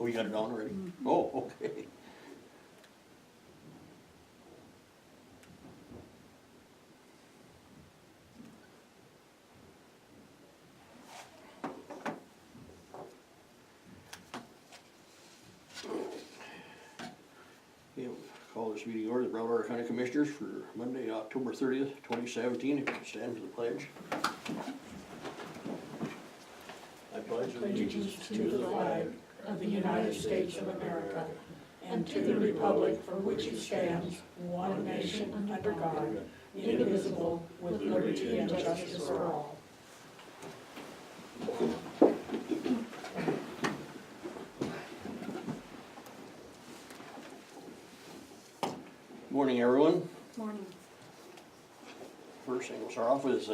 we got it on already? Oh, okay. Okay, we'll call this meeting order, the Broward County Commissioners for Monday, October 30th, 2017. If you could stand for the pledge. I pledge Allegiance to the flag of the United States of America and to the republic for which it stands, one nation under God, indivisible, with liberty and justice for all. Morning, everyone. Morning. First thing we'll start off with is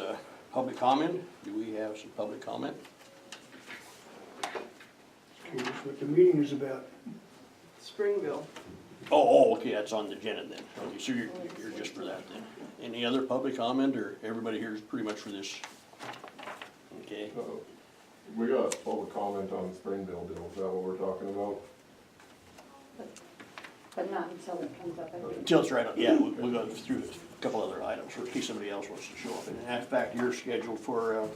public comment. Do we have some public comment? Curious what the meeting is about. Springville. Oh, okay, that's on the agenda then. Okay, so you're just for that then. Any other public comment, or everybody here is pretty much for this? Okay, We got public comment on the Springville deal, is that what we're talking about? But not until it comes up. until it's right on, yeah, we'll go through a couple other items, or in case somebody else wants to show up. And in fact, you're scheduled for,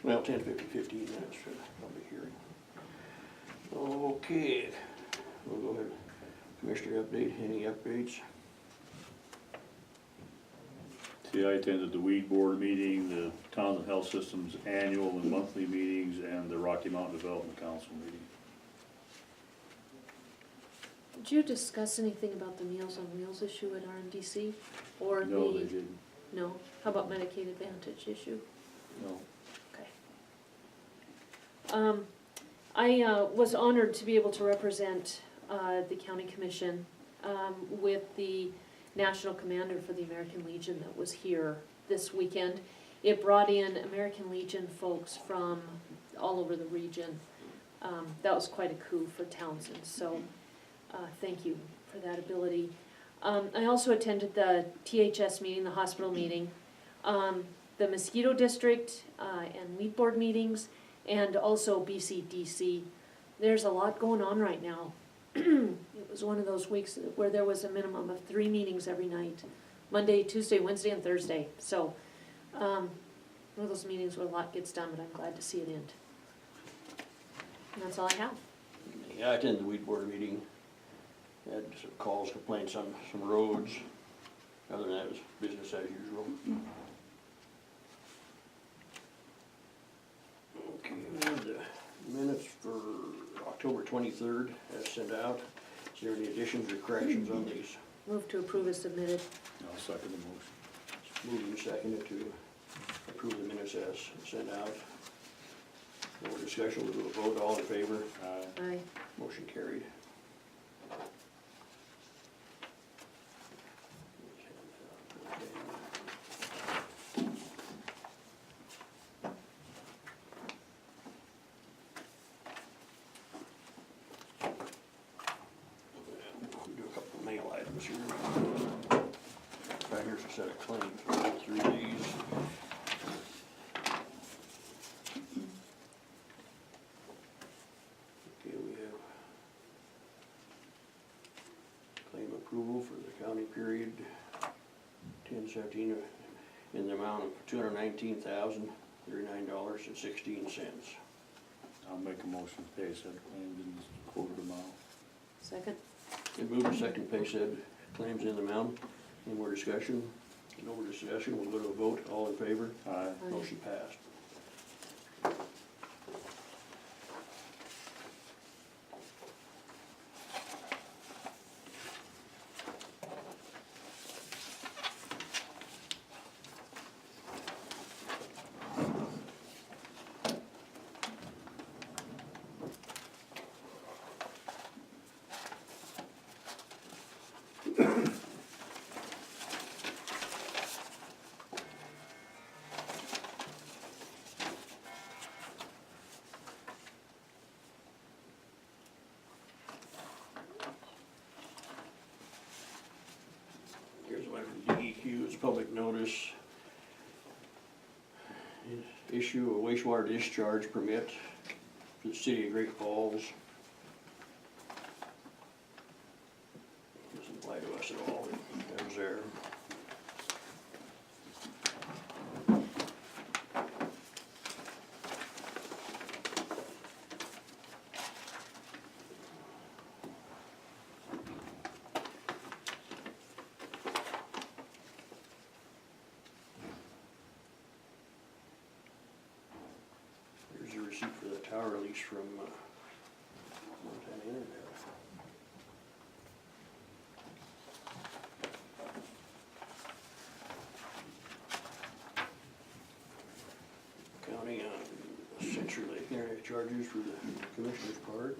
well, 10, 15 minutes for the public hearing. Okay, we'll go ahead. Commissioner update, any updates? See, I attended the weed board meeting, the Townsend Health Systems annual and monthly meetings, and the Rocky Mountain Development Council meeting. Did you discuss anything about the Meals on Wheels issue at RMDC? Or No, they the, didn't, no? How about Medicaid Advantage issue? no. Okay. I was honored to be able to represent the county commission with the national commander for the American Legion that was here this weekend. It brought in American Legion folks from all over the region. That was quite a coup for Townsend, so thank you for that ability. I also attended the THS meeting, the hospital meeting, the mosquito district and weed board meetings, and also BCDC. There's a lot going on right now. It was one of those weeks where there was a minimum of 3 meetings every night, Monday, Tuesday, Wednesday, and Thursday. So one of those meetings where a lot gets done, but I'm glad to see it end. And that's all I have. Yeah, I attended the weed board meeting. Had some calls, complaints on some roads. Other than that, it was business as usual. Okay, we have the minutes for October 23rd as sent out. Is there any additions or corrections on these? Move to approve as submitted. I'll second the motion. Moved and seconded to approve the minutes as sent out. No more discussion, we'll do a vote, all in favor. Aye. Motion carried. We'll do a couple of mail items here. Right here's a set of claims, we'll go through these. Okay, we have claim approval for the county period 10/17 in the amount of $219,039.16. I'll make a motion to pay said claims in this quoted amount. Second? It moved to second, pay said claims in the amount. Any more discussion? No more discussion, we'll go to a vote, all in favor? Aye. Aye. Motion passed. Here's one from DEQ, it's public notice. Issue a wastewater discharge permit for the city of Great Falls. receipt for the tower lease from Montana Internet. County on Century Lake Internet charges for the commissioner's part.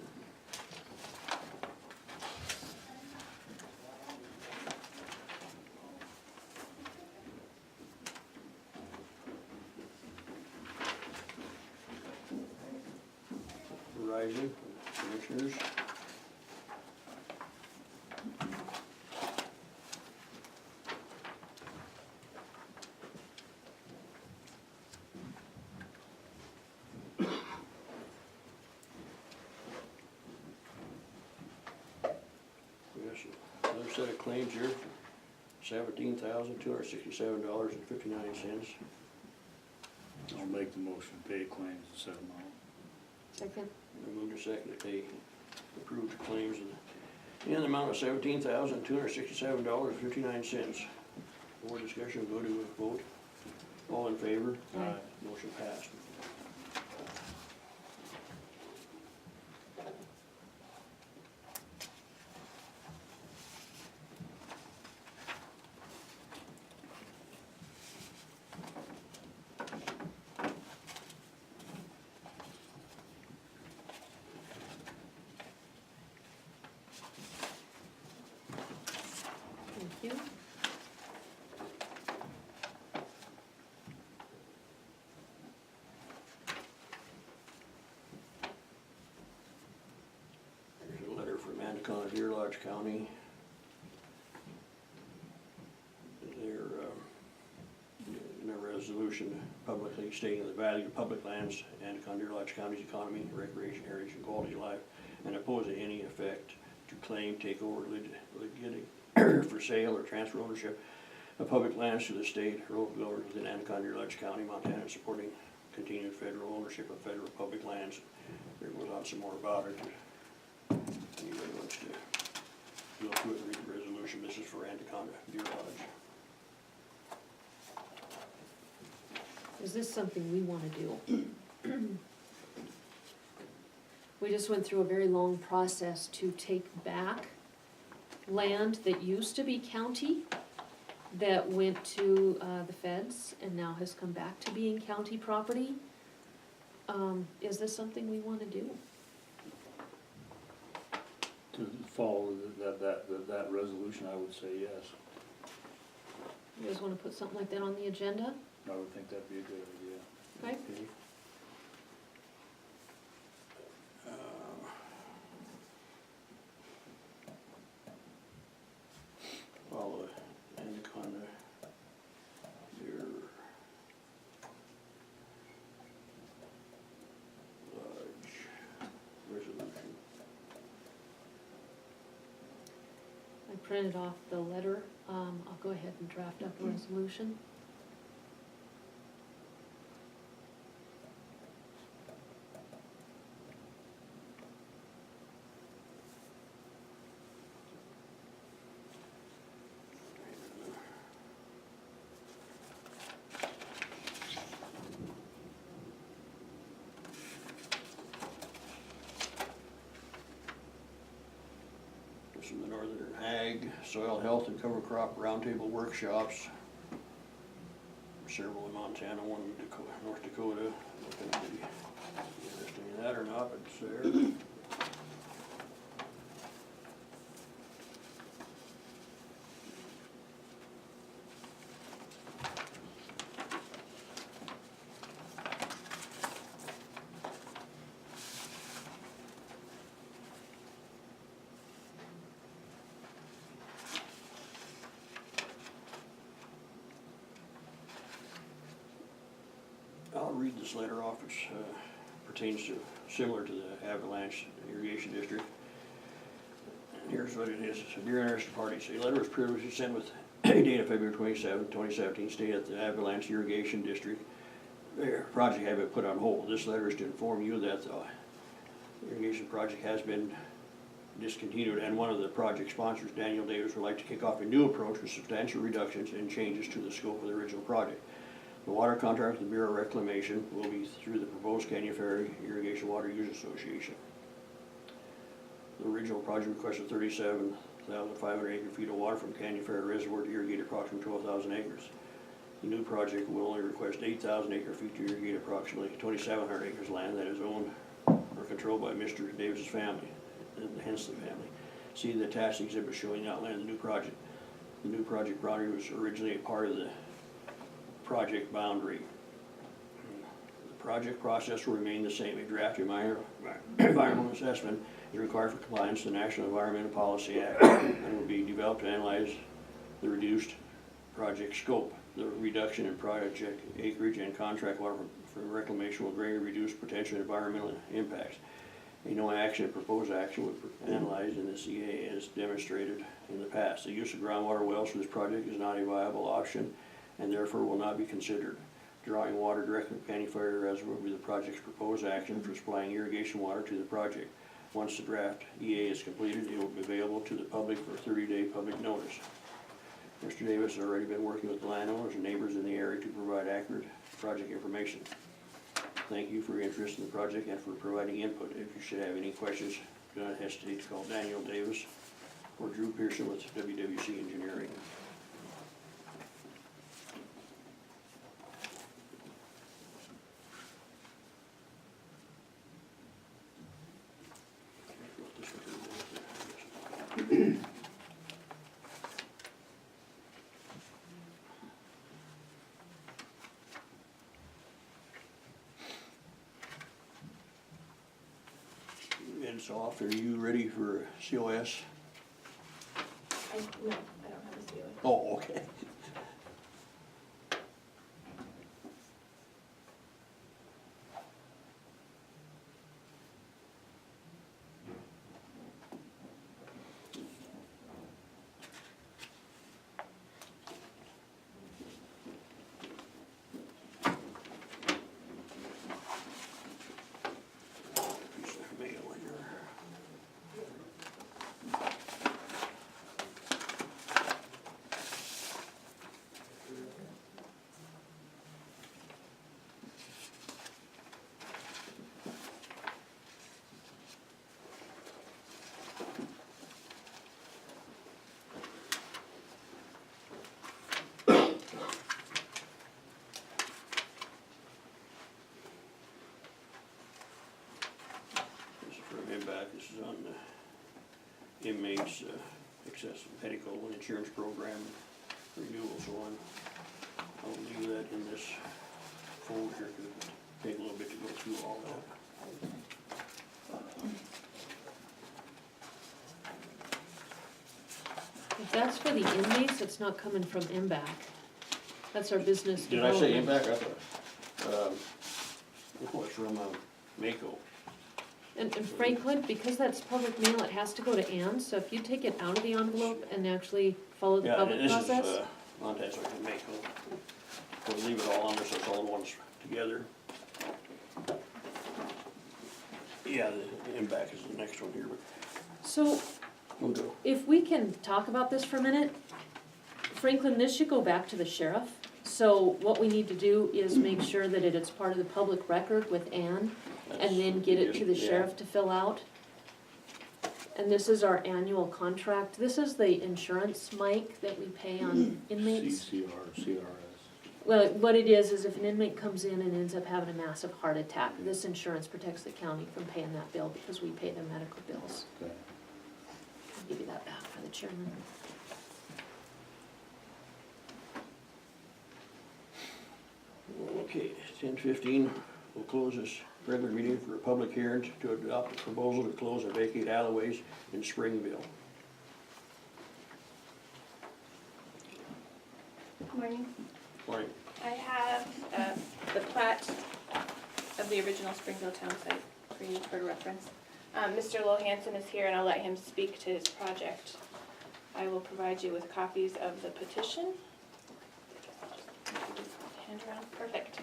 Verizon, commissioners. We got another set of claims here, $17,267.59. I'll make the motion, pay claims and set them out. Second. I moved to second to pay approved claims in the amount of $17,267.59. More discussion, go to a vote. All in favor? Aye. Motion passed. Thank you. There's a letter from Anaconda Deer Lodge County. They're, in a resolution publicly stating the value of public lands, Anaconda Deer Lodge County's economy, recreation, heritage, and quality of life, and opposing any effect to claim, takeover, litigate, for sale or transfer ownership of public lands to the state or local government within Anaconda Deer Lodge County, Montana, and supporting continued federal ownership of federal public lands. There goes on some more about it. Anybody wants to go through it and read the resolution, this is for Anaconda Deer Lodge. Is this something we wanna do? We just went through a very long process to take back land that used to be county, that went to, the feds, and now has come back to being county property. Is this something we wanna do? To follow that resolution, I would say yes. You guys wanna put something like that on the agenda? I would think that'd be a good idea. Okay. Okay. Follow Anaconda Deer Lodge resolution. I printed off the letter, I'll go ahead and draft up a resolution. This is the Northern Ag, Soil Health and Cover Crop Roundtable Workshops. Several in Montana, one in Dakota, North Dakota. I don't know if you'd be interested in that or not, but it's there. I'll read this letter off, which pertains to, similar to the Avalanche Irrigation District. And here's what it is. Dear interested parties, a letter was previously sent with a date of February 27, 2017, stated that the Avalanche Irrigation District, their project had been put on hold. This letter is to inform you that the irrigation project has been discontinued, and one of the project sponsors, Daniel Davis, would like to kick off a new approach with substantial reductions and changes to the scope of the original project. The water contract with the Bureau of Reclamation will be through the proposed Canyon Ferry Irrigation Water Users Association. The original project requested 37,500 acre-feet of water from Canyon Ferry Reservoir to irrigate approximately 12,000 acres. The new project will only request 8,000 acre-feet to irrigate approximately 2,700 acres of land that is owned or controlled by Mr. Davis's family, the Hensley family. See the attached exhibit showing the outline of the new project. The new project boundary was originally a part of the project boundary. The project process will remain the same. A draft environmental assessment is required for compliance with the National Environmental Policy Act and will be developed to analyze the reduced project scope. The reduction in project acreage and contract water for reclamation will greatly reduce potential environmental impacts. No action, proposed action would be analyzed in the CA as demonstrated in the past. The use of groundwater wells for this project is not a viable option and therefore will not be considered. Drawing water directly from Canyon Ferry Reservoir will be the project's proposed action for supplying irrigation water to the project. Once the draft EA is completed, it will be available to the public for a 30-day public notice. Mr. Davis has already been working with the landowners and neighbors in the area to provide accurate project information. Thank you for your interest in the project and for providing input. If you should have any questions, do not hesitate to call Daniel Davis or Drew Pearson with WWC Engineering. It's off. Are you ready for COS? No, I don't have a ceiling. Oh, okay. Piece of mail in here. This is from MBAC. This is on the inmates excessive medical and insurance program renewal, so I'll leave that in this folder here because it'll take a little bit to go through all that. If that's for the inmates, it's not coming from MBAC. That's our business Did I say development. MBAC? I thought, oh, it's from Mako. And Franklin, because that's public mail, it has to go to Ann, so if you take it out of the envelope and actually follow the Yeah, public this is, process. Montez, so I can Mako. We'll leave it all on there so it's all ones together. Yeah, the MBAC is the next one here, but So we'll go. if we can talk about this for a minute, Franklin, this should go back to the sheriff. So what we need to do is make sure that it's part of the public record with Ann, and then get it to the Yeah. sheriff to fill out. And this is our annual contract. This is the insurance, Mike, that we pay on inmates. CRS. Well, what it is if an inmate comes in and ends up having a massive heart attack, this insurance protects the county from paying that bill because we pay their medical bills. Okay. I'll give you that back for the chairman. Okay, 10:15, we'll close this regular meeting for a public hearing to adopt a proposal to close and vacate alleyways in Springville. Morning. Morning. I have the plat of the original Springville town site for you for reference. Mr. Lowell Hansen is here and I'll let him speak to his project. I will provide you with copies of the petition. Hand around, perfect.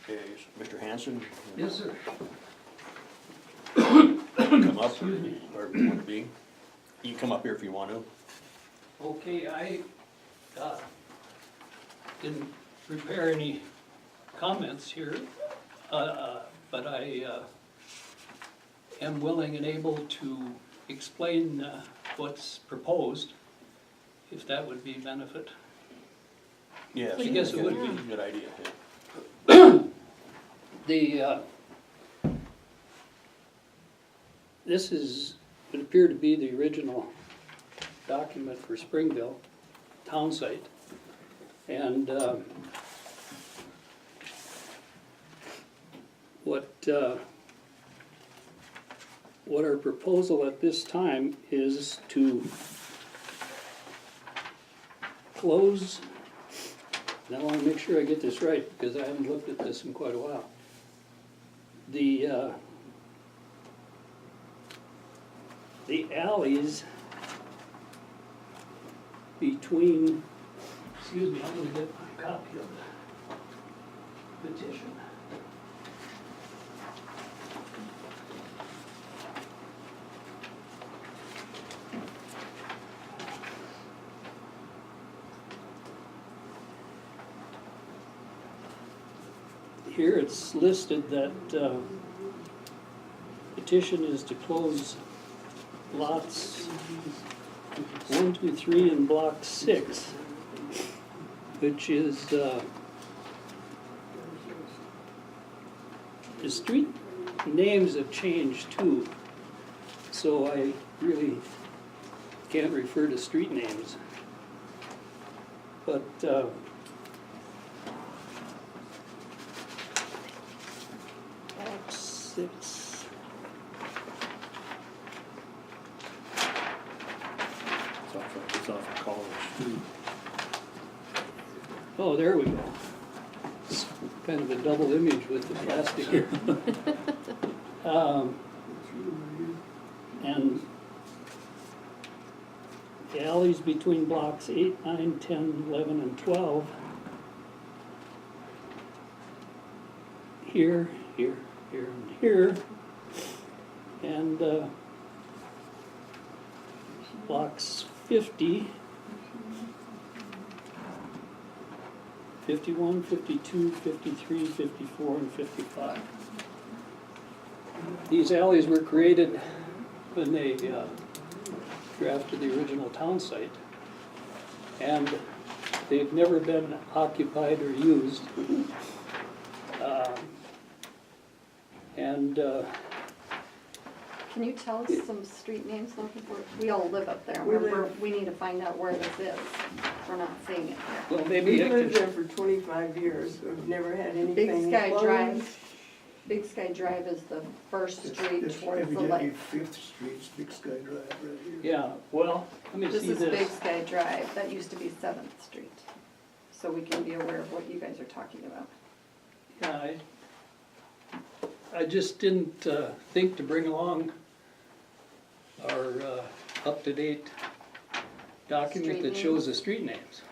Okay, Mr. Hanson? Yes, sir. come up, wherever you wanna be. You can come up here if you want to. Okay, I didn't prepare any comments here, but I am willing and able to explain what's proposed, if that would be benefit. Yes. I guess it would be. Good idea, yeah. This would appear to be the original document for Springville town site. And what our proposal at this time is to close, and I wanna make sure I get this right, because I haven't looked at this in quite a while. The alleys between, excuse me, I'm gonna get my copy of the petition. Here it's listed that petition is to close lots 1, 2, 3 in block 6, which is the street names have changed too, so I really can't refer to street names. But block 6. It's off of College Street. Oh, there we go. It's kind of a double image with the plastic here. And the alleys between blocks 8, 9, 10, 11, and 12. Here, here, here, and here. And blocks 50, 51, 52, 53, 54, and 55. These alleys were created when they drafted the original town site, and they've never been occupied or used. Can you tell us some street names, though, before, we all live up there, We we need to find out where this is, we're not seeing it here. Well, maybe We've I lived there could, for 25 years, we've never had anything Big Sky closed. Drive, Big Sky Drive is the first street It's towards the evidently lake. Fifth Street's Big Sky Drive right here. yeah, well, let me This see is Big this. Sky Drive, that used to be 7th Street, so we can be aware of what you guys are talking about. Yeah, I just didn't think to bring along our up-to-date document Street that shows the street names.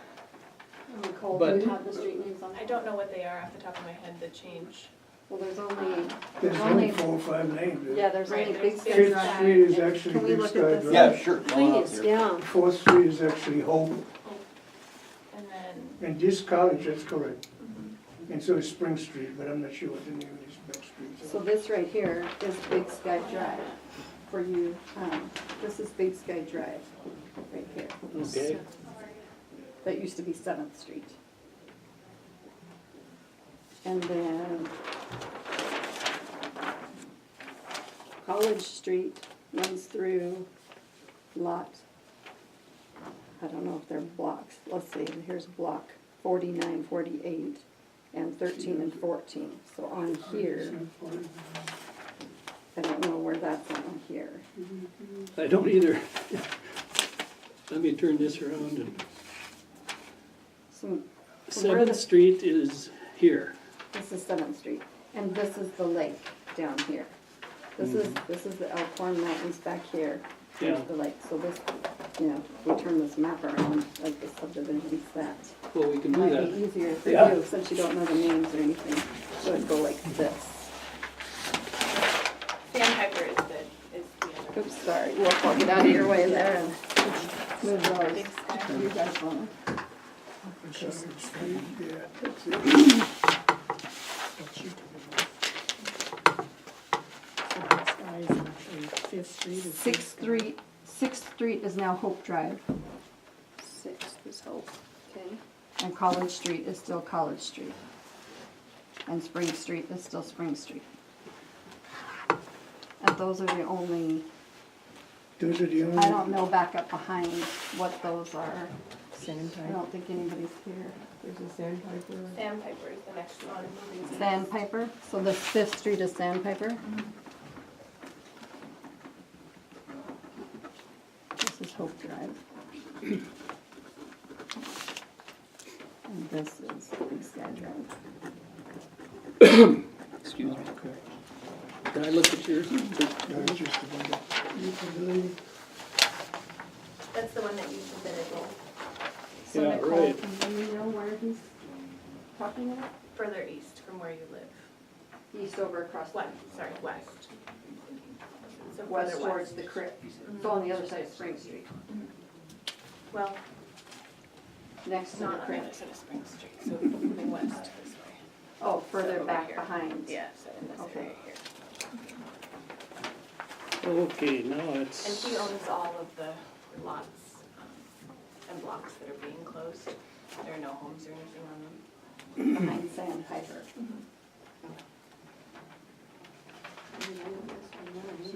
Nicole, But- do you have the street names on? I don't know what they are off the top of my head that change. Well, there's There's only 4 or 5 names. yeah, there's only Right, Big there's Sky Fifth Drive. Street is and- actually Can we Big look Sky at this? Drive. Yeah, sure. Come on up Please, here. yeah. Fourth Street is actually Hope, And then, and this college, that's correct. And so is Spring Street, but I'm not sure what the name of these back streets So are. this right here is Big Sky Drive for you, this is Big Sky Drive, right here. Okay, That used to be 7th Street. And then College Street runs through lot, I don't know if they're blocks, let's see, here's block 49, 48, and 13 and 14. So on here, I don't know where that's on here. I don't either. Let me turn this around and, So from where 7th the, Street is here. this is 7th Street, and this is the lake down here. This is the Elkhorn Mountains back here, here's Yeah. the lake. So this, you know, we turn this map around, like the subdivision's that. Well, we can do Might be that. easier for Yeah. you, since you don't know the names or anything. So it'd go like this. Sandpiper is Oops, sorry, we'll get out of your way there and move those. Big sky. You guys want Yeah, that's it. Sixth Street is now Hope Drive, Sixth is Hope, okay. and College Street is still College Street. And Spring Street is still Spring Street. And those are the only, Those are the only. I don't know back up behind what those are. I Sandpiper, don't think anybody's here. there's a sandpiper. Sandpiper is the next one. moving east. Sandpiper, so the Fifth Street is Sandpiper? This is Hope Drive. And this is Big Sky Drive. Excuse me. Can I look at yours? No, it's just a bundle. That's the one that you submitted, So Yeah, Nicole, right. do you know where he's talking about? further east from where you live. East over across, West, sorry, west. So west further towards the crypt. So on the other side of Spring Street, Well, next to the not on the other crypt. side of Spring Street, so moving west this way. Oh, further over back here. behind. Yeah, so in this Okay. area here. Okay, now And it's, he owns all of the lots and blocks that are being closed. There are no homes or anything on them. Behind Sandpiper. So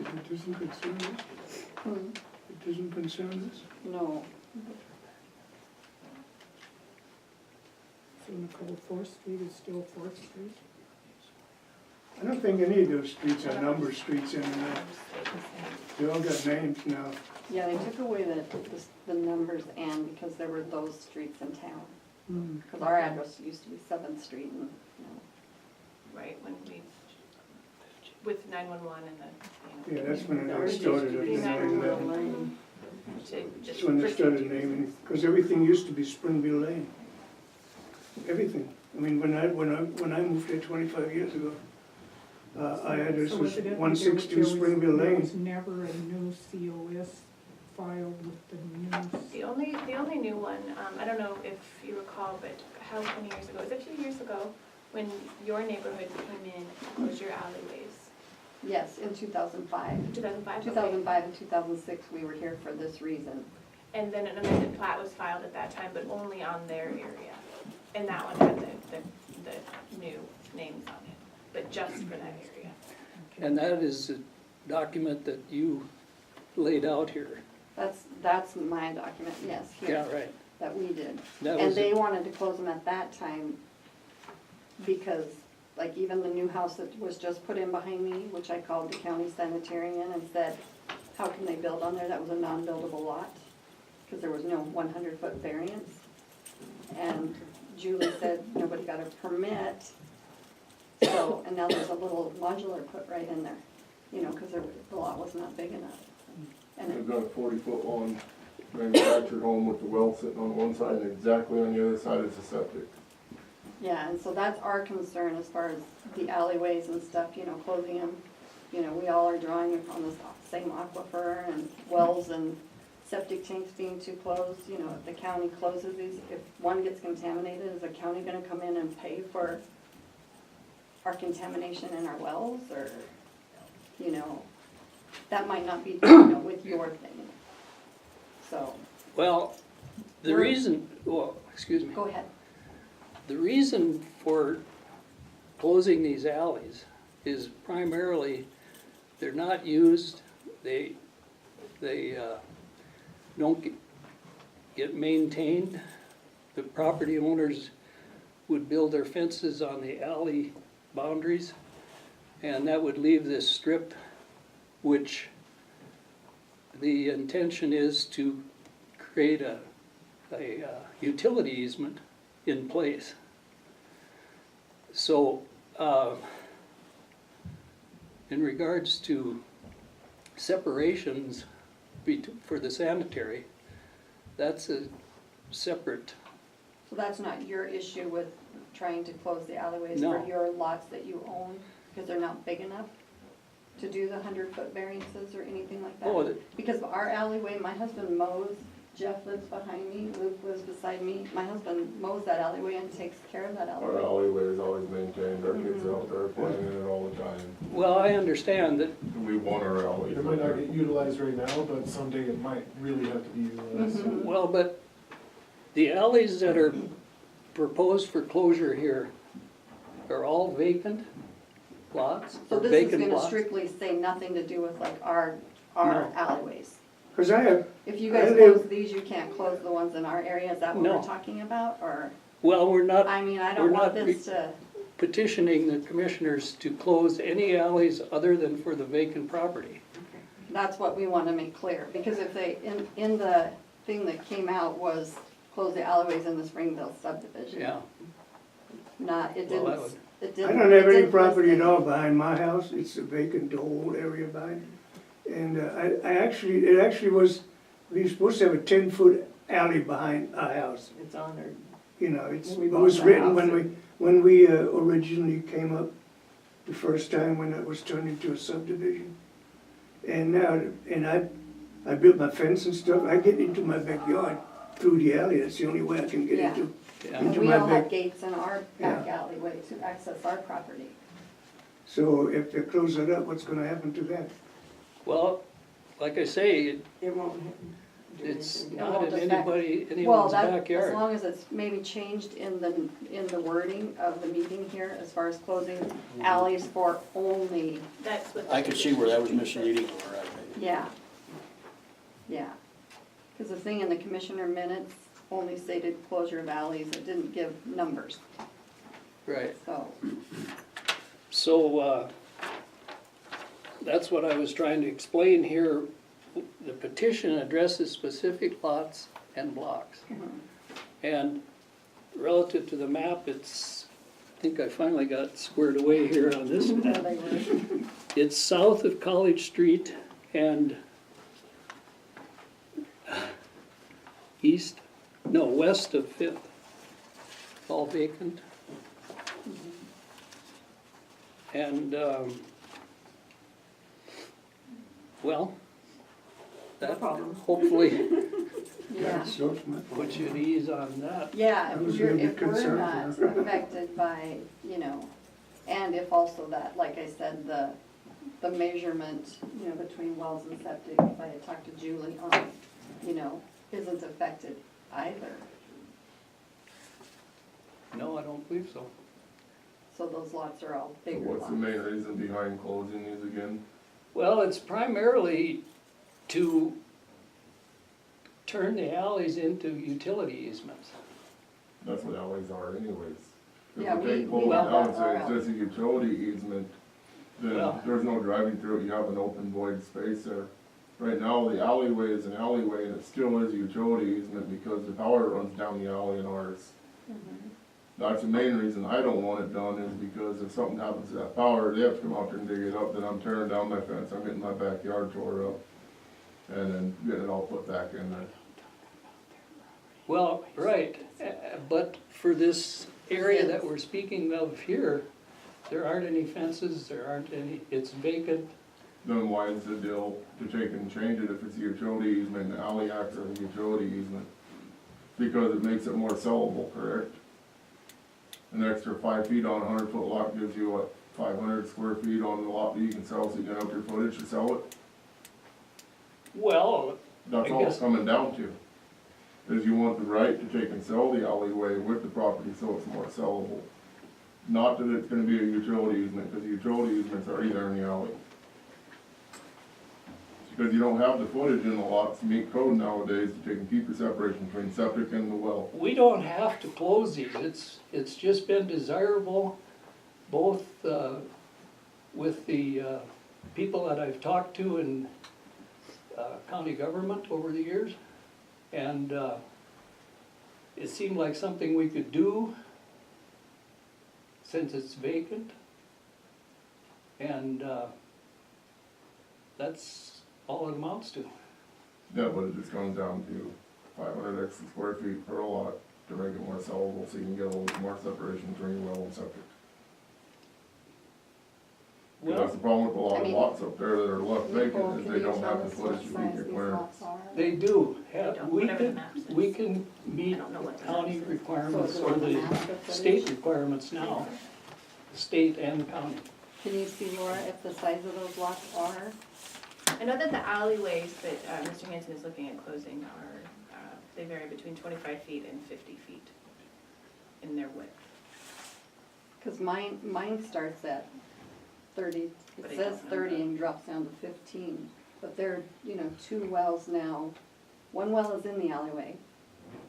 it doesn't concern us? Hmm, It doesn't concern us? no, So Nicole, Fourth Street is still Fourth Street? I don't think any of those streets are number streets anymore. They all got names now. yeah, they took away the numbers and because there were those streets in town. Because our address used to be 7th Street and, you know. Right, when we, with 911 and the, Yeah, that's when Ours it used started. to be Springville Lane. to just. That's when they started naming, because everything used to be Springville Lane. Everything. I mean, when I moved here 25 years ago, I had this So was evidently 162 Springville There Lane. was never a new COS filed with the new. The only new one, I don't know if you recall, but how many years ago? It was a few years ago when your neighborhood came in and closed your alleyways. Yes, in 2005. 2005? 2005 and 2006, we were here for this reason. And then an amended plat was filed at that time, but only on their area. And that one had the new names on it, but just for that area. and that is a document that you laid out here. That's my document, yes, here, Yeah, right. that we did. That And was, they wanted to close them at that time because, like, even the new house that was just put in behind me, which I called the county sanitarian and said, how can they build on there? That was a non-buildable lot, because there was no 100-foot variance. And Julie said, nobody got a permit, so, and now there's a little modular put right in there, you know, because the lot was not big enough. And They've it, got a 40-foot long manufactured home with the well sitting on one side and exactly on the other side is the septic. yeah, and so that's our concern as far as the alleyways and stuff, you know, closing them. You know, we all are drawing on the same aquifer and wells and septic tanks being too close. You know, if the county closes these, if one gets contaminated, is the county gonna come in and pay for our contamination in our wells, or, you know, that might not be, you know, with your thing. So, well, the We're- reason, well, excuse me. go ahead. The reason for closing these alleys is primarily they're not used, they don't get maintained. The property owners would build their fences on the alley boundaries, and that would leave this strip, which the intention is to create a utility easement in place. So, in regards to separations for the sanitary, that's a separate, So that's not your issue with trying to close the alleyways No. for your lots that you own, because they're not big enough to do the 100-foot variances or anything like Oh, that. Because of our alleyway, my husband mows, Jeff lives behind me, Luke lives beside me. My husband mows that alleyway and takes care of that Our alleyway. alleyway is always maintained, our kids are out there playing in it all the time. well, I understand that, We want our alleys. It might not get utilized right now, but someday it might really have to be utilized. Mhm. well, but the alleys that are proposed for closure here are all vacant lots? So or this is vacant gonna lots? strictly say nothing to do with like our No. alleyways. Cause I have, If you I guys live- close these, you can't close the ones in our area, is that what No. we're talking about, or? Well, we're not I mean, I we're don't want not this to, petitioning the commissioners to close any alleys other than for the vacant property. that's what we wanna make clear, because if they, in the thing that came out was close the alleyways in the Springville subdivision. Yeah, Not, it Well, that didn't, would- it I didn't. don't it have any didn't property list at all any. behind my house, it's a vacant, the whole area behind. And it actually was, we were supposed to have a 10-foot alley behind our house. It's honored. You know, it When we bought was the written house, when we originally came up, the first time when it was turned into a subdivision. And now, I built my fence and stuff, I get into my backyard through the alley, that's the only way I can get Yeah. into. yeah. And into we my all have back- gates in our back alleyway to access our property. So if they close it up, what's gonna happen to that? Well, like I say, It won't do it's anything. not won't in affect- anybody, Well, anyone's that, as backyard. long as it's maybe changed in the wording of the meeting here, as far as closing alleys for only, That's what. I could see where that was misleading, all right. yeah. Yeah. Cause the thing in the commissioner minutes only stated closure of alleys, it didn't give numbers, Right, so. so, that's what I was trying to explain here. The petition addresses specific lots and blocks. And relative to the map, it's, I think I finally got squared away here on this There map. they were. It's south of College Street and west of Fifth, all vacant. And, well, that hopefully Yeah. So it's my fault. puts you at ease on that. Yeah, I if was you're, gonna be if we're concerned. not affected by, you know, and if also that, like I said, the measurement, you know, between wells and septic, if I had talked to Julie on, you know, isn't affected either. No, I don't believe so. So those lots are all So bigger what's the lots. main reason behind closing these again? Well, it's primarily to turn the alleys into utility easements. That's what alleys are anyways. Yeah, If we- we take we close have it that down and in say our it's just a utility easement, then Well- there's no driving through it, you have an open void space there. Right now, the alleyway is an alleyway and it still is a utility easement because the power runs down the alley in ours. That's the main reason I don't want it done is because if something happens to that power, they have to come out there and dig it up, then I'm tearing down my fence, I'm getting my backyard tore up. And then getting it all put back in there. Well, right, but for this area that we're speaking of here, there aren't any fences, there aren't any, it's vacant. Then why is the deal to take and change it if it's a utility easement, and the alley acts as a utility easement? Because it makes it more sellable, correct? An extra 5 feet on a 100-foot lot gives you what, 500 square feet on the lot that you can sell, so you can have your footage to sell it? Well, That's I all it's guess- coming down to. Is you want the right to take and sell the alleyway with the property so it's more sellable. Not that it's gonna be a utility easement, because utility easements are either in the alley. Because you don't have the footage in the lots to meet code nowadays to take and keep your separation between septic and the well. we don't have to close these, it's just been desirable, both, with the, people that I've talked to in, county government over the years. And, it seemed like something we could do since it's vacant. And, that's all it amounts to. Yeah, but it just comes down to 500 extra square feet per lot to make it more sellable, so you can get a little bit more separation between well and septic. That's the problem with a lot I of mean, lots up there that are left Nicole, vacant, is can they you don't tell have us the what footage to size meet these requirements. lots are? They do, They have, don't, we whatever the can, map says. we can I meet don't know what the county map says. requirements So or is it the on the map, the state footage? requirements now, state and county. Can you see, Laura, if the size of those lots are? I know that the alleyways that Mr. Hanson is looking at closing are, they vary between 25 feet and 50 feet in their width. Cause mine starts at 30, But it I says don't know 30 that. and drops down to 15. But there are, you know, 2 wells now. One well is in the alleyway,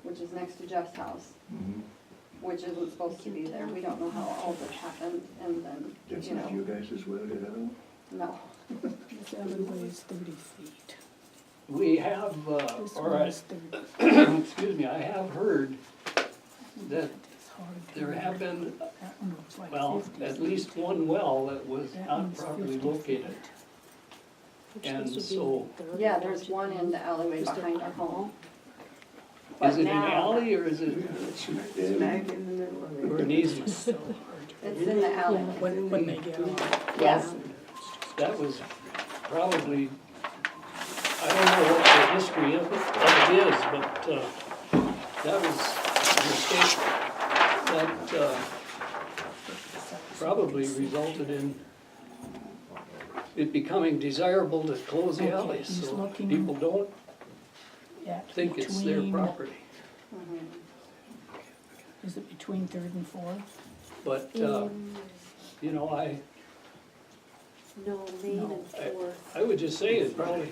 which is next to Jeff's house, which isn't supposed to be there. We don't know how all this happened, and then, That's you not know, you guys as well, that other one? no. This alleyway is 30 feet. We have, This all one right, is 30. excuse me, I have heard that It's hard to there have read. been, That one looks like well, 50 at feet. least one well that was That not one's properly 50 located. feet. And so, Yeah, there's one in the alleyway behind our home. is But it an now- alley or is it, It's smack dab. Smack in the middle of it. or an easement? So hard to It's in the read. alley. When they get off. Yes. That was probably, I don't know what the history of it is, but that was a mistake that probably resulted in it becoming desirable to close the Okay, alleys, he's so looking people don't At think it's their between- property. Mhm. Is it between Third and Fourth? But, you know, No, Main and I- Fourth. I would just say it probably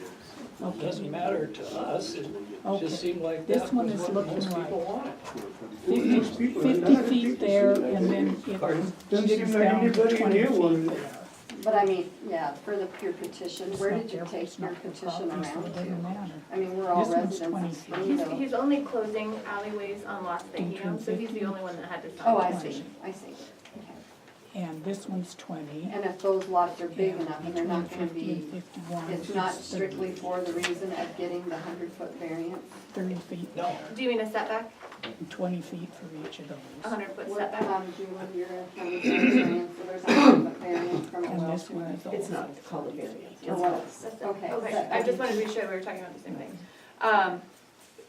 Okay. doesn't matter to us, it Okay. just seemed like This that one was is what looking most like- people wanted. 50 feet there, and then Pardon? it Doesn't digs seem like down to anybody in 20 here feet wanted it. there. But I mean, yeah, for your petition, It's where not did you their- take it's your not their petition property, so around it doesn't to? matter. I mean, we're all This one's residents 20 of feet. Springville. He's only closing alleyways on lots that he Between owns, so he's 50. the only one that had to sign. Oh, I the see, petition. I see. And this one's 20. And if those lots are big and enough and they're between not gonna 50 and be, 51, it's not 30 strictly for the reason of getting the 100-foot variance? 30 feet No. there, Do you mean a setback, and 20 feet for each of those. 100-foot What, setback? Julie, you're a county variance, so there's a 100-foot variance from a And well this to one a. is It's also not called a variance. Or what? That's it. Okay. Okay, I just wanted to be sure we were talking about the same thing.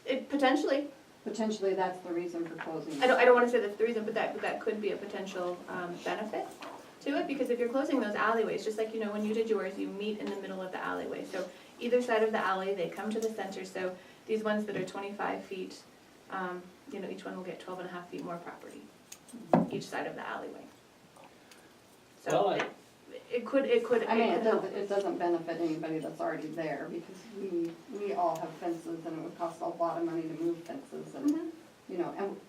It potentially, Potentially, that's the reason for closing. I don't wanna say that's the reason, but that could be a potential, benefit to it, because if you're closing those alleyways, just like, you know, when you did yours, you meet in the middle of the alleyway. So either side of the alley, they come to the center, so these ones that are 25 feet, you know, each one will get 12 and a half feet more property, each side of the alleyway. Well, So it could I mean, help. it doesn't benefit anybody that's already there, because we all have fences, and it would cost a lot of money to move fences, and, Mhm. you know, and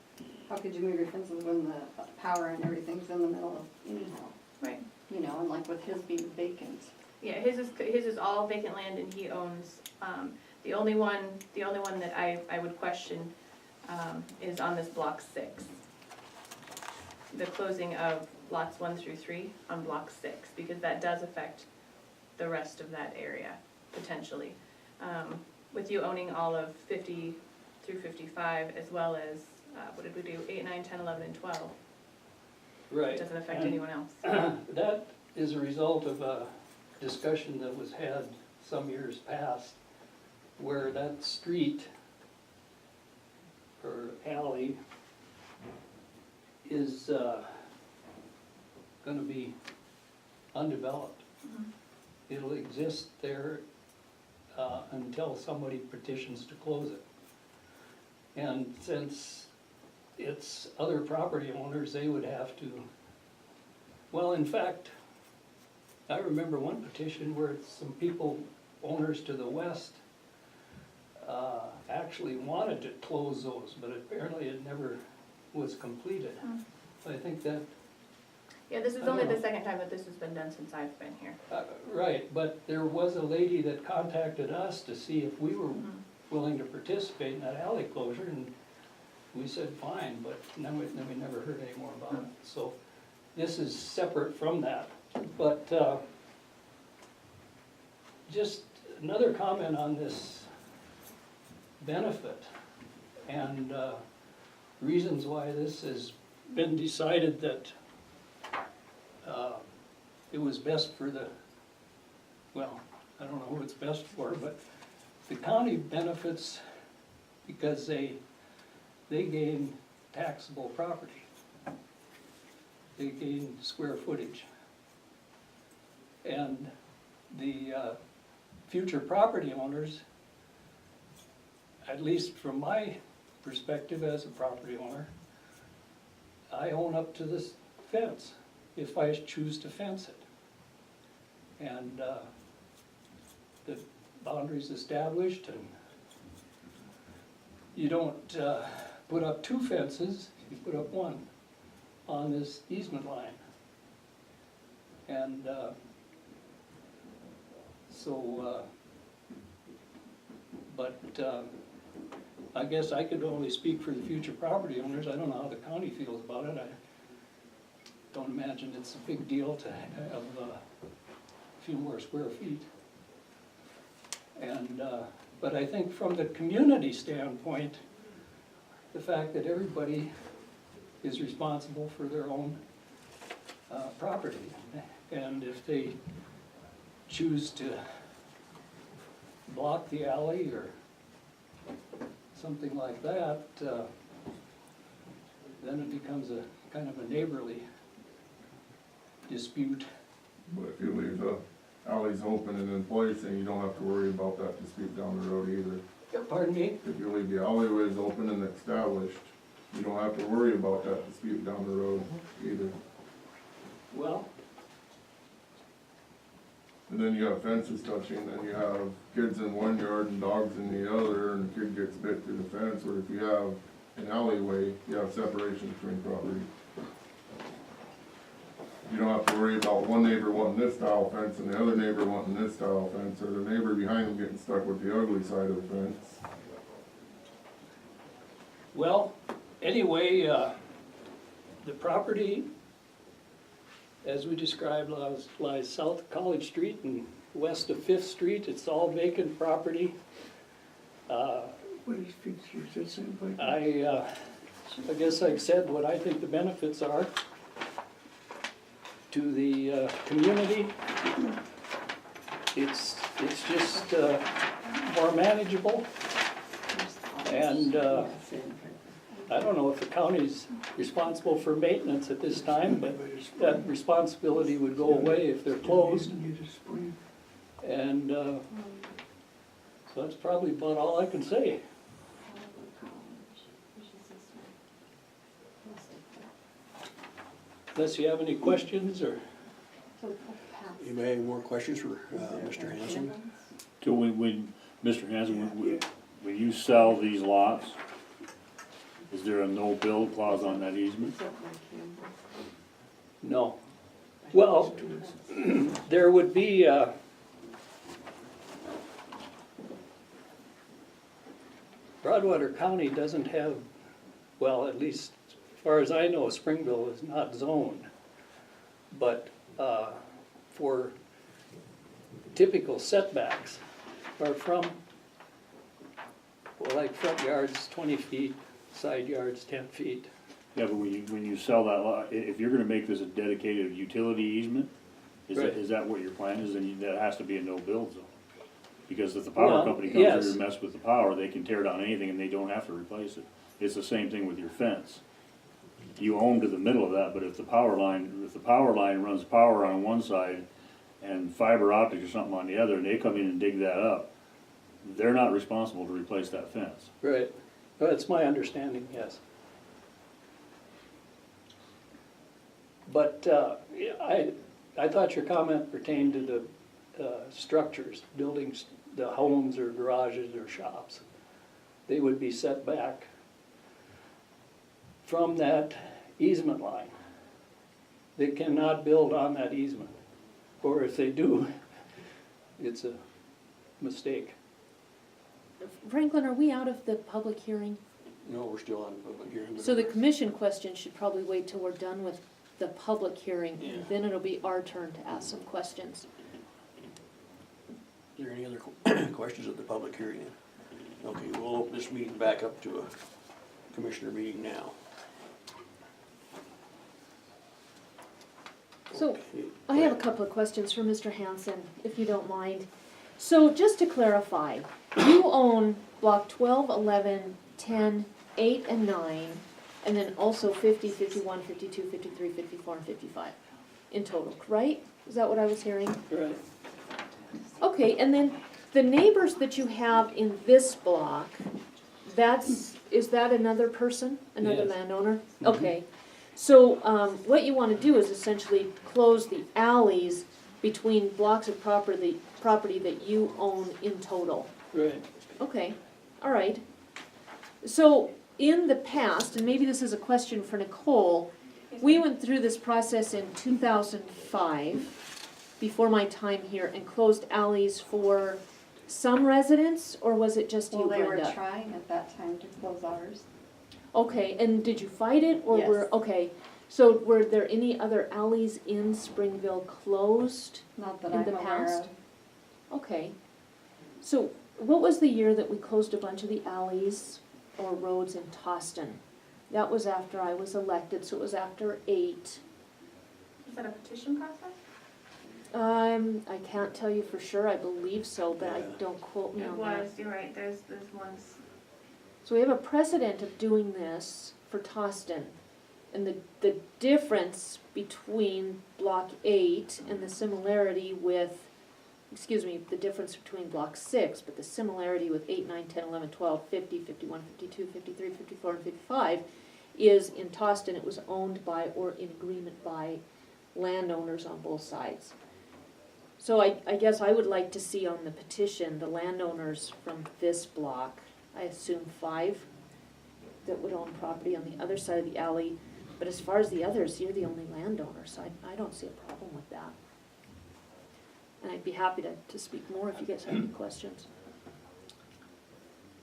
how could you move your fences when the power and everything's in the middle of anyhow? Right. You know, and like with his being vacant. Yeah, his is all vacant land and he owns, the only one that I would question, is on this block 6. The closing of lots 1 through 3 on block 6, because that does affect the rest of that area, potentially. With you owning all of 50 through 55, as well as, what did we do, 8, 9, 10, 11, and 12, Right. it doesn't affect And anyone else. That is a result of a discussion that was had some years past, where that street or alley is gonna be undeveloped. Mhm. It'll exist there until somebody petitions to close it. And since it's other property owners, they would have to, well, in fact, I remember one petition where some people, owners to the west, actually wanted to close those, but apparently it never was completed. Hmm. I think that, Yeah, this is I don't only the know. second time that this has been done since I've been here. right, but there was a lady that contacted us to see if we were Mhm. willing to participate in that alley closure, and we said fine, but then we never heard any more about it. So this is separate from that, but just another comment on this benefit and reasons why this has been decided that it was best for the, well, I don't know who it's best for, but the county benefits because they gain taxable property. They gain square footage. And the future property owners, at least from my perspective as a property owner, I own up to this fence if I choose to fence it. And the boundary's established, and you don't put up two fences, you put up one on this easement line. And I guess I could only speak for the future property owners. I don't know how the county feels about it. I don't imagine it's a big deal to have a few more square feet. And, but I think from the community standpoint, the fact that everybody is responsible for their own property. And if they choose to block the alley or something like that, then it becomes a kind of a neighborly dispute. But if you leave the alleys open and in place, then you don't have to worry about that dispute down the road either. Pardon me? If you leave the alleyways open and established, you don't have to worry about that dispute down the road either. Well, And then you have fences touching, then you have kids in one yard and dogs in the other, and the kid gets bit through the fence, or if you have an alleyway, you have separation between property. You don't have to worry about one neighbor wanting this style fence and the other neighbor wanting this style fence, or the neighbor behind them getting stuck with the ugly side of the fence. well, anyway, the property, as we described, lies south of College Street and west of Fifth Street. It's all vacant property. What is features, that sound like? I guess I've said what I think the benefits are to the community. It's just more manageable, and I don't know if the county's responsible for maintenance at this time, but that responsibility would go away if they're closed. And so that's probably about all I can say. Unless you have any questions, or? Anybody have more questions for Mr. Hanson? So when Mr. Hanson, when you sell these lots, is there a no-build clause on that easement? No. Well, there would be, Broadwater County doesn't have, well, at least as far as I know, Springville is not zoned. But for typical setbacks are from, well, like front yards 20 feet, side yards 10 feet. Yeah, but when you sell that lot, if you're gonna make this a dedicated utility easement, Right. is that what your plan is, then that has to be a no-build zone. Because if the power Well, company comes yes. through and mess with the power, they can tear down anything and they don't have to replace it. It's the same thing with your fence. You own to the middle of that, but if the power line runs power on one side and fiber optic or something on the other, and they come in and dig that up, they're not responsible to replace that fence. Right. That's my understanding, yes. But yeah, I thought your comment pertained to the structures, buildings, the homes or garages or shops. They would be set back from that easement line. They cannot build on that easement. Or if they do, it's a mistake. Franklin, are we out of the public hearing? No, we're still on public hearing. So the commission question should probably wait till we're done with the public hearing, Yeah. and then it'll be our turn to ask some questions. Is there any other questions at the public hearing? Okay, we'll open this meeting back up to a commissioner meeting now. So Okay. I have a couple of questions for Mr. Hanson, if you don't mind. So just to clarify, you own block 12, 11, 10, 8, and 9, and then also 50, 51, 52, 53, 54, and 55 in total, right? Is that what I was hearing? Right. Okay, and then the neighbors that you have in this block, is that another person, another Yes. landowner? Okay, so, what you wanna do is essentially close the alleys between blocks of property that you own in total. Right. Okay, all right. So, in the past, and maybe this is a question for Nicole, we went through this process in 2005, before my time here, and closed alleys for some residents, or was it just you, Well, they were Brenda? trying at that time to close ours. Okay, and did you fight it, or Yes. okay, so were there any other alleys in Springville closed? Not that In I'm the aware past? of. Okay, so what was the year that we closed a bunch of the alleys or roads in Toston? That was after I was elected, so it was after 8. Is that a petition process? I can't tell you for sure, I believe so, but I Yeah. don't quote me It on that. was, you're right, there's ones. So we have a precedent of doing this for Toston. And the difference between block 8 and the similarity with, the difference between block 6, but the similarity with 8, 9, 10, 11, 12, 50, 51, 52, 53, 54, and 55 is in Toston, it was owned by or in agreement by landowners on both sides. So I guess I would like to see on the petition, the landowners from this block, I assume 5, that would own property on the other side of the alley. But as far as the others, you're the only landowner, so I don't see a problem with that. And I'd be happy to speak more if you guys have any questions.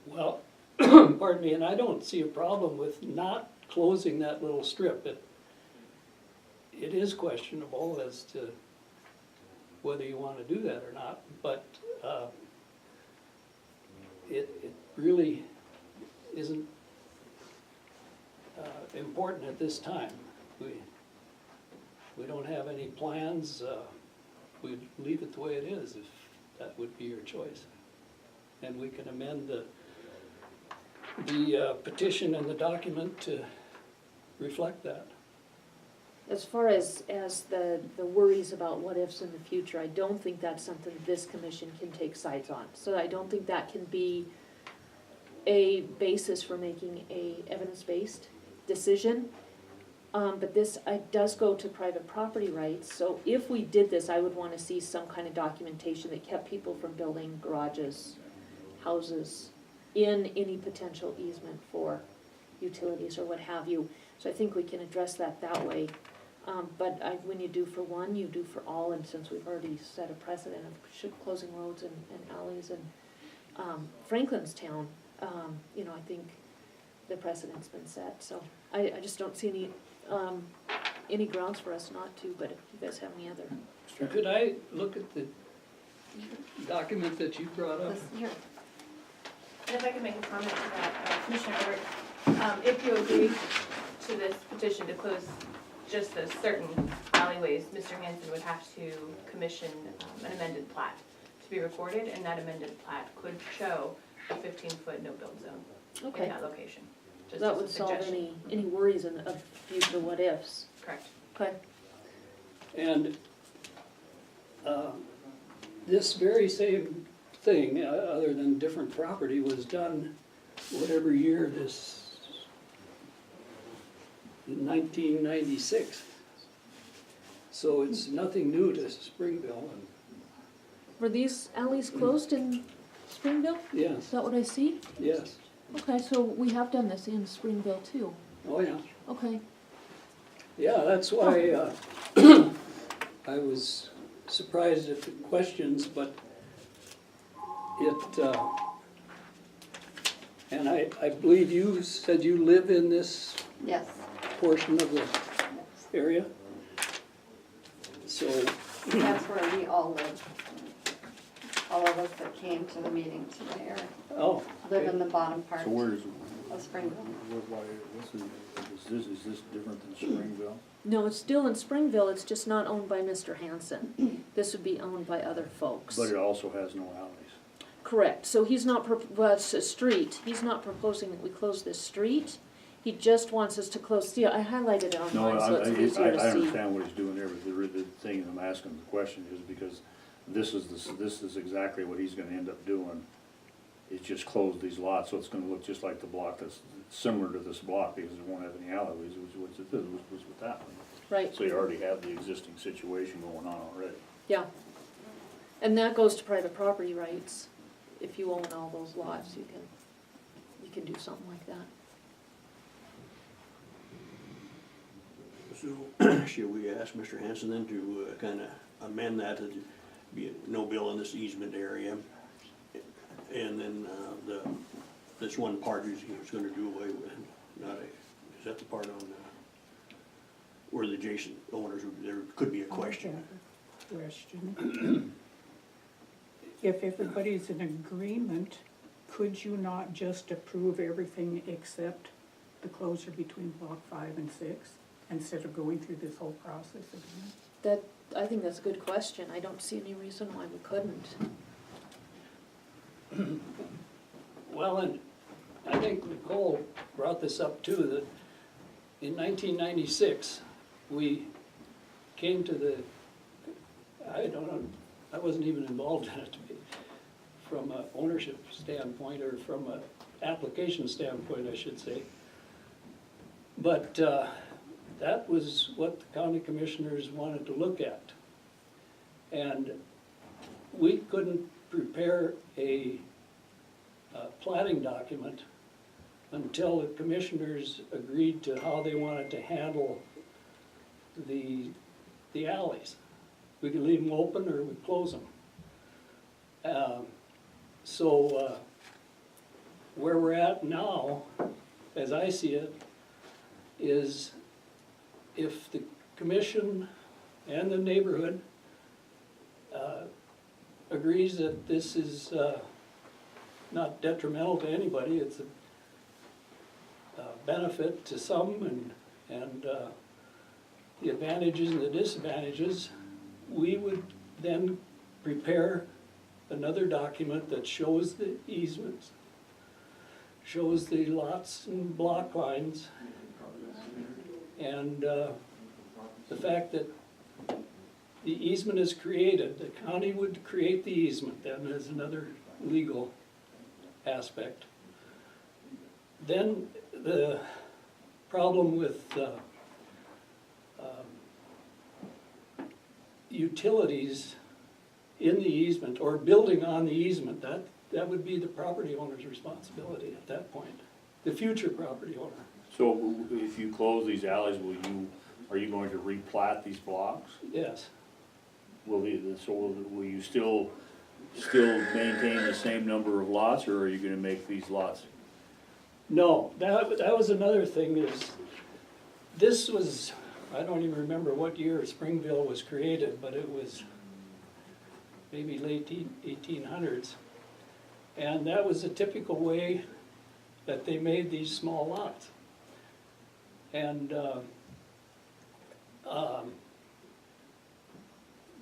Well, pardon me, and I don't see a problem with not closing that little strip. It is questionable as to whether you want to do that or not, but it really isn't important at this time. We don't have any plans, we'd leave it the way it is if that would be your choice. And we can amend the petition and the document to reflect that. As far as the worries about what ifs in the future, I don't think that's something this commission can take sides on. So I don't think that can be a basis for making a evidence-based decision. But this does go to private property rights, so if we did this, I would wanna see some kind of documentation that kept people from building garages, houses, in any potential easement for utilities or what have you. So I think we can address that way. But when you do for one, you do for all, and since we've already set a precedent of closing roads and alleys and Franklinstown, I think the precedent's been set, so I just don't see any grounds for us not to, but if you guys have any other. Could I look at the document that you brought up? This here. And if I could make a comment to that, Commissioner Everett, if you agree to this petition to close just those certain alleyways, Mr. Hanson would have to commission an amended plat to be recorded, and that amended plat could show a 15-foot no-build zone Okay. in that location. Just That as a would solve suggestion. any worries of future what ifs. Correct. Okay. And this very same thing, other than different property, was done whatever year this, in 1996. So it's nothing new to Springville, and Were these alleys closed in Springville? Is yes, that what I see? yes, Okay, so we have done this in Springville too. oh yeah. Okay. Yeah, that's why I was surprised at the questions, but it, and I believe you said you live in this Yes. portion of the area? So, That's where we all live. All of us that came to the meeting today oh, live in the bottom part So where's, of Springville. why, what's the Is this different than Springville? No, it's still in Springville, it's just not owned by Mr. Hanson. This would be owned by other folks. But it also has no alleys. Correct, so he's not, well, it's a street, he's not proposing that we close this street. He just wants us to close, see, I highlighted it on No, mine, so it's easier I to see. understand what he's doing there, but the thing I'm asking the question is because this is exactly what he's gonna end up doing. Is just close these lots, so it's gonna look just like the block that's similar to this block because it won't have any alleyways, which it was with that one. Right, So you already have the existing situation going on already. yeah. And that goes to private property rights. If you own all those lots, you can do something like that. So, should we ask Mr. Hanson then to kinda amend that to be a no bill in this easement area? And then, this one part he was gonna do away with, is that the part on, where the adjacent owners, there could be a question? Question. If everybody's in agreement, could you not just approve everything except the closure between block 5 and 6, instead of going through this whole process again? I think that's a good question. I don't see any reason why we couldn't. Well, and I think Nicole brought this up too, that in 1996, we came to the, I don't know, I wasn't even involved in it, from an ownership standpoint, or from an application standpoint, I should say. But that was what the county commissioners wanted to look at. And we couldn't prepare a plating document until the commissioners agreed to how they wanted to handle the alleys. We could leave them open or we close them. So where we're at now, as I see it, is if the commission and the neighborhood agrees that this is not detrimental to anybody, it's a benefit to some, and the advantages and the disadvantages, we would then prepare another document that shows the easements, shows the lots and block lines, and the fact that the easement is created, the county would create the easement then as another legal aspect. Then the problem with utilities in the easement or building on the easement, that would be the property owner's responsibility at that point, the future property owner. So if you close these alleys, are you going to replat these blocks? Yes. Will you still maintain the same number of lots, or are you gonna make these lots? No, that was another thing is, this was, I don't even remember what year Springville was created, but it was maybe late 1800s. And that was a typical way that they made these small lots. And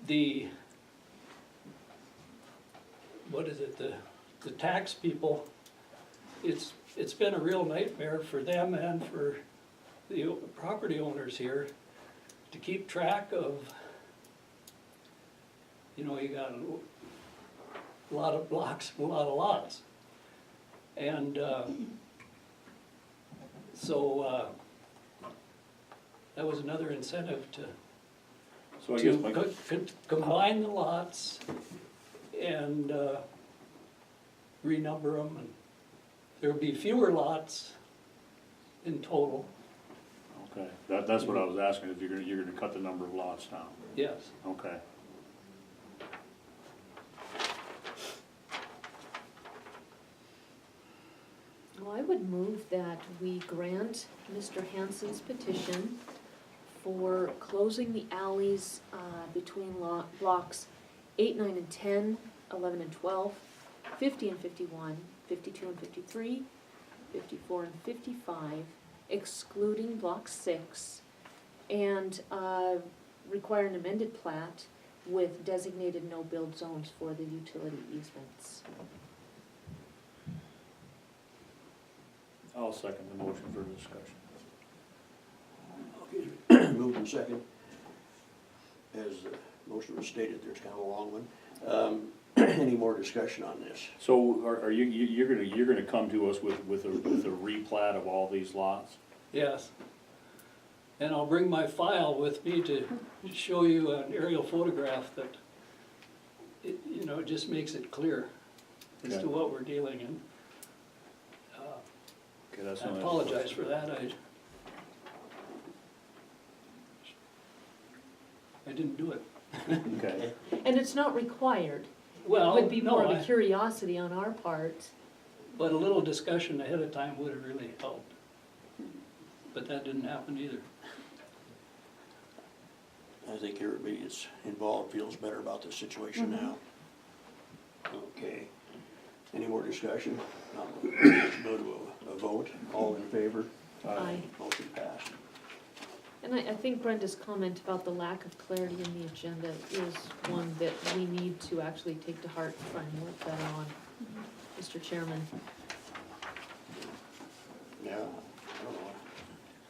the tax people, it's been a real nightmare for them and for the property owners here to keep track of, you know, you got a lot of blocks, a lot of lots. And so that was another incentive So I guess to combine the lots and renumber them, and there would be fewer lots in total, okay, that's what I was asking, if you're gonna cut the number of lots down, yes. okay. Well, I would move that we grant Mr. Hanson's petition for closing the alleys between blocks 8, 9, and 10, 11 and 12, 50 and 51, 52 and 53, 54 and 55, excluding block 6, and require an amended plat with designated no-build zones for the utility easements. I'll second the motion for discussion. Okay, moved in second. As the motion was stated, there's kind of a long one. Any more discussion on this? So are you're gonna come to us with a replat of all these lots? Yes. And I'll bring my file with me to show you an aerial photograph that, it just makes it clear as Okay. to what we're dealing in. Okay, that's I not- apologize for that, I didn't do it. Okay, And it's not required. Well, It would be more no, of a curiosity on our part. but a little discussion ahead of time would have really helped. But that didn't happen either. I think everybody that's involved feels better about the situation now. Okay. Any more discussion? Let's go to a vote. All in favor? Aye. Motion passed. And I think Brenda's comment about the lack of clarity in the agenda is one that we need to actually take to heart and try and work that on, Mr. Chairman. Yeah, I don't know.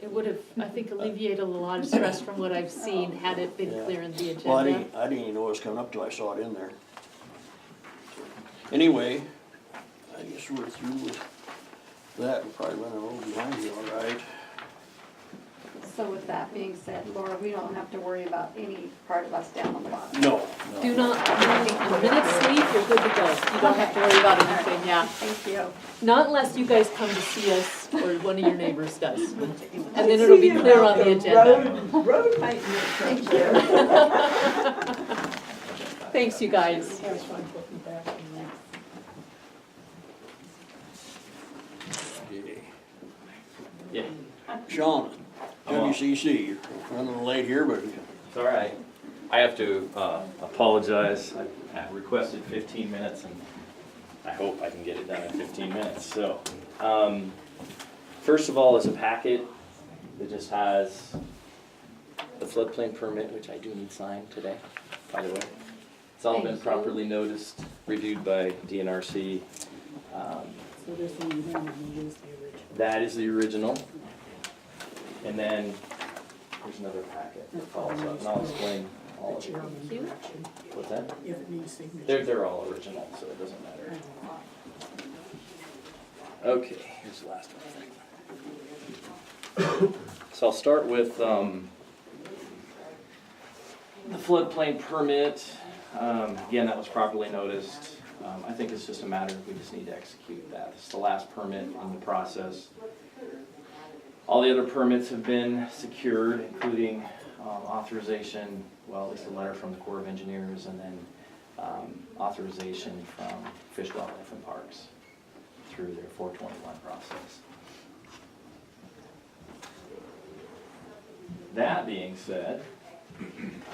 It would have, I think, alleviated a lot of stress from what I've seen had it been Yeah. clear in the Well, I agenda. didn't even know it was coming up till I saw it in there. Anyway, I guess we're through with that. We're probably running a little behind here, all right. So with that being said, Laura, we don't have to worry about any part of us down on the bottom. No. Do not, a minute's sleep, you're good to go. You don't have to worry about anything, yeah. Thank you. Not unless you guys come to see us or one of your neighbors does. And then it'll be clear on the agenda. Road maintenance. Thank you. Thanks, you guys. That was fun putting back in there. Yeah. Sean, WCC, you're running a little late here, but It's all right. I have to apologize. I requested 15 minutes, and I hope I can get it done in 15 minutes. So, first of all, is a packet that just has the floodplain permit, which I do need signed today, by the way. It's all been Thank you. properly noticed, reviewed by DNRC. So this one, you want to use the original. That is the original. And then there's another packet that follows up, and I'll explain all of The it. chairman direction, What's that? if it needs signature. They're all original, so it doesn't matter. Okay, here's the last one. So I'll start with the floodplain permit. Again, that was properly noticed. I think it's just a matter of we just need to execute that. It's the last permit in the process. All the other permits have been secured, including authorization, well, at least a letter from the Corps of Engineers, and then authorization from Fish, Wildlife, and Parks through their 421 process. That being said,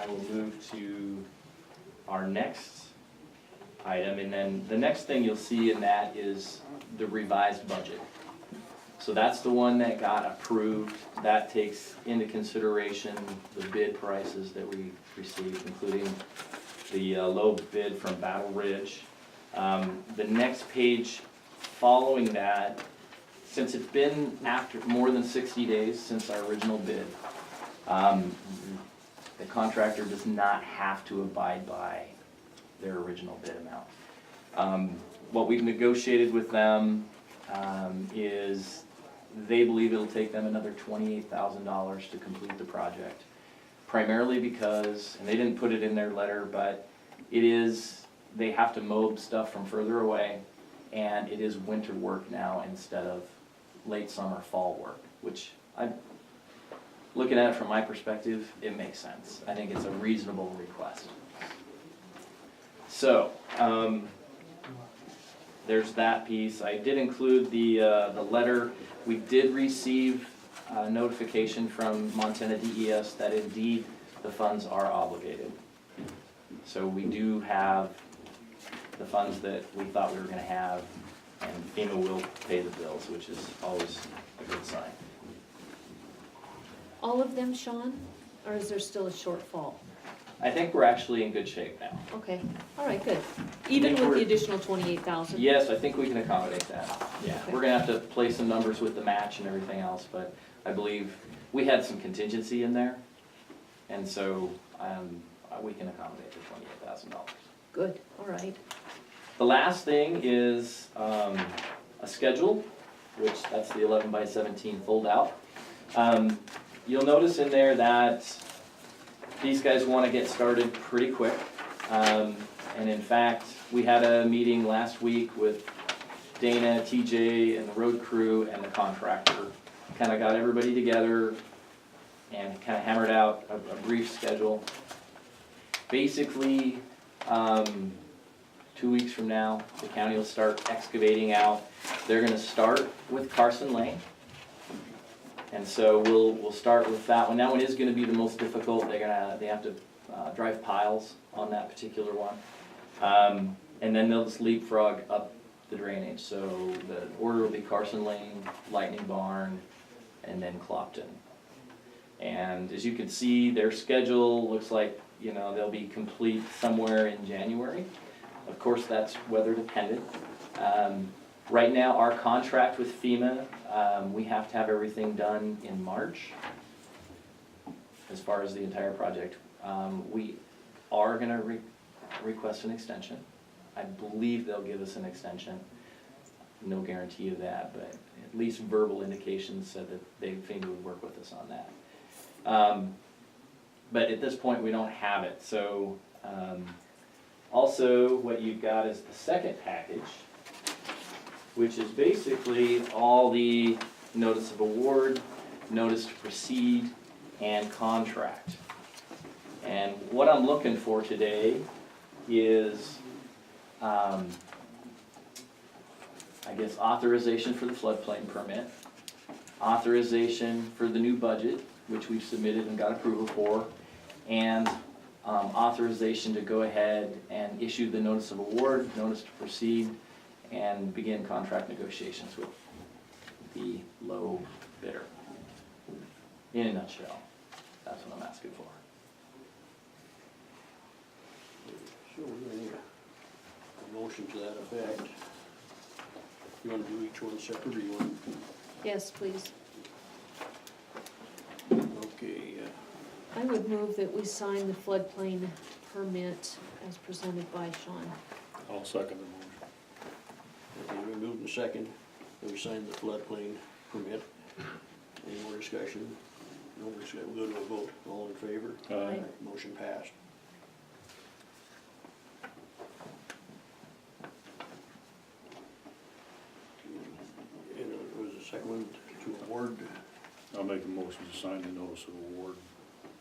I will move to our next item, and then the next thing you'll see in that is the revised budget. So that's the one that got approved. That takes into consideration the bid prices that we received, including the low bid from Battle Ridge. The next page following that, since it's been after more than 60 days since our original bid, the contractor does not have to abide by their original bid amount. What we've negotiated with them is they believe it'll take them another $28,000 to complete the project. Primarily because, and they didn't put it in their letter, but it is, they have to mow stuff from further away, and it is winter work now instead of late summer, fall work, which looking at it from my perspective, it makes sense. I think it's a reasonable request. So, there's that piece. I did include the letter. We did receive notification from Montana DES that indeed the funds are obligated. So we do have the funds that we thought we were gonna have, and FEMA will pay the bills, which is always a good sign. all of them, Sean, or is there still a shortfall? I think we're actually in good shape now. Okay, all right, good. Even think with we're- the additional 28,000? Yes, I think we can accommodate that, yeah. Okay. We're gonna have to play some numbers with the match and everything else, but I believe we had some contingency in there. And so, we can accommodate the $28,000. Good, all right. The last thing is, a schedule, which that's the 11 by 17 fold out. You'll notice in there that these guys wanna get started pretty quick. And in fact, we had a meeting last week with Dana, TJ, and the road crew and the contractor. Kinda got everybody together and kinda hammered out a brief schedule. Basically, 2 weeks from now, the county will start excavating out. They're gonna start with Carson Lane. And so we'll start with that one. That one is gonna be the most difficult. They have to drive piles on that particular one. And then they'll just leapfrog up the drainage. So the order will be Carson Lane, Lightning Barn, and then Clopton. And as you can see, their schedule looks like, they'll be complete somewhere in January. Of course, that's weather dependent. Right now, our contract with FEMA, we have to have everything done in March as far as the entire project. We are gonna request an extension. I believe they'll give us an extension. No guarantee of that, but at least verbal indications said that FEMA would work with us on that. But at this point, we don't have it, so, also, what you've got is the second package, which is basically all the notice of award, notice to proceed, and contract. And what I'm looking for today is, authorization for the floodplain permit, authorization for the new budget, which we've submitted and got approval for, and authorization to go ahead and issue the notice of award, notice to proceed, and begin contract negotiations with the low bidder. In a nutshell, that's what I'm asking for. So we're gonna need a motion to that effect. You wanna do each one separate, or you want? Yes, please. Okay, I would move that we sign the floodplain permit as presented by Sean. I'll second the motion. okay, we moved in second, and we signed the floodplain permit. Any more discussion? No discussion, we'll go to a vote, all in favor? Aye. Motion passed. And it was the second one to award, I'll make a motion to sign the notice of award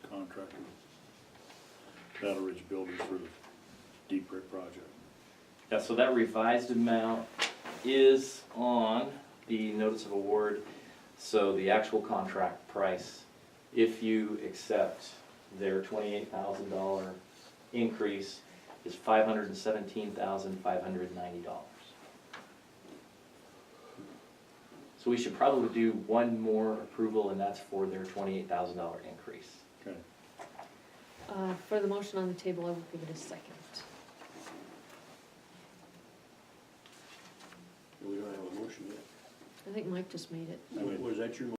contract with Battle Ridge Builders for the Deep Brick project. Yeah, so that revised amount is on the notice of award, so the actual contract price, if you accept their $28,000 increase, is $517,590. So we should probably do one more approval, and that's for their $28,000 increase. Okay. For the motion on the table, I will give it a second. we don't have a motion yet. I think Mike just made it. I made- Was that your